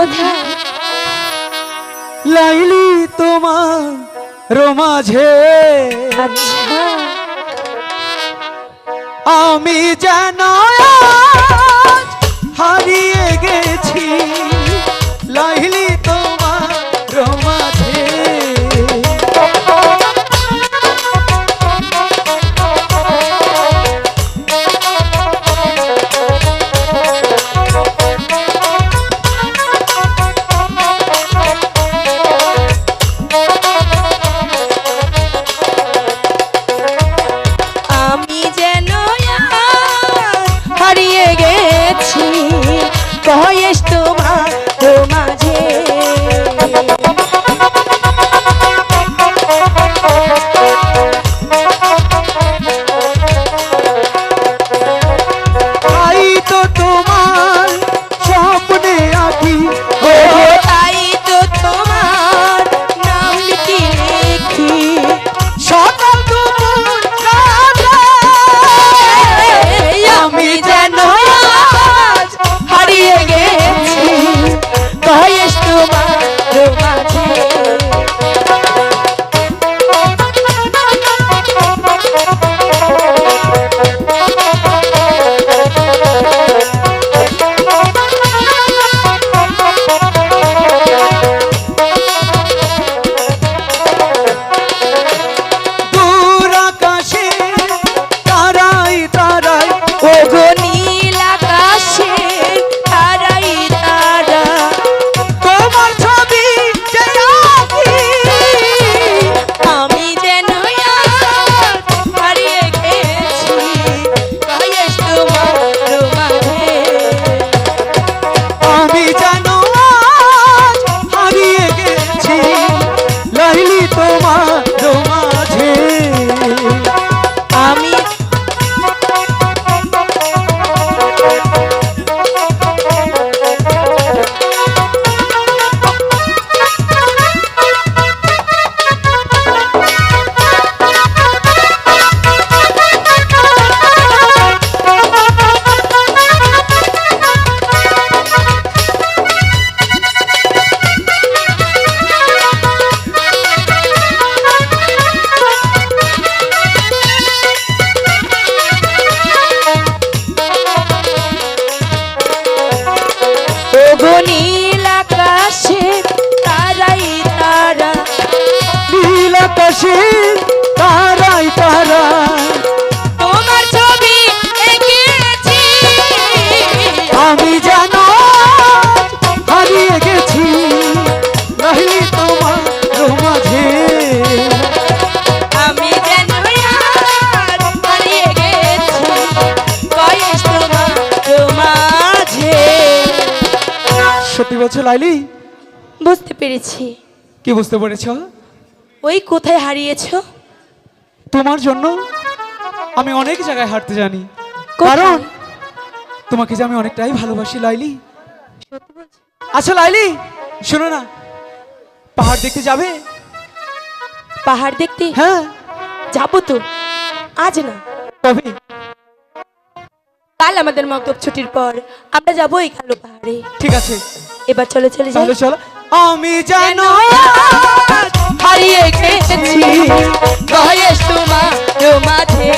কোথায়? লাইলি তোমার রোমাঝে আচ্ছা, আমি যেন আজ হারিয়ে গেছি লাইলি তোমার রোমাঝে। আমি যেন আজ হারিয়ে গেছি বয়স তোমার মাঝে। তাই তো তোমার স্বপ্নে আঁকি ও তাই তো তোমার নাম কি লিখি সকাল দুপুর রাতে আমি যেন আজ হারিয়ে গেছি বয়স তোমার মাঝে। দূর আকাশে তারাই তারাই ওগো নীল আকাশে তারাই তারা তোমার ছবি যে আঁকি আমি যেন আজ হারিয়ে গেছি বয়স তোমার মাঝে। আমি যেন আজ হারিয়ে গেছি লাইলি তোমার মাঝে। আমি ওগো নীল আকাশে তারাই তারা নীল আকাশে তারাই তারাই তোমার ছবি এঁকেছি আমি যেন আজ হারিয়ে গেছি লাইলি তোমার মাঝে। আমি যেন আজ হারিয়ে গেছি বয়স তোমার মাঝে। সত্যি বলছো লাইলি? বুঝতে পেরেছি। কি বুঝতে পেরেছো? ওই কোথায় হারিয়েছো? তোমার জন্য আমি অনেক জায়গায় হাঁটতে জানি, কোথায়? কারণ তোমাকে যে আমি অনেকটাই ভালোবাসি লাইলি। সত্যি বলছো? আচ্ছা লাইলি, শোনো না, পাহাড় দেখতে যাবে? পাহাড় দেখতে হ্যাঁ। যাবো তো, আজ না, কবে? কাল আমাদের মক্তব ছুটির পর আমরা যাবো এই কালো পাহাড়ে। ঠিক আছে, এবার চলে চলে যাই। তাহলে চলো। আমি যেন হারিয়ে গেছি বয়স তোমার মাঝে।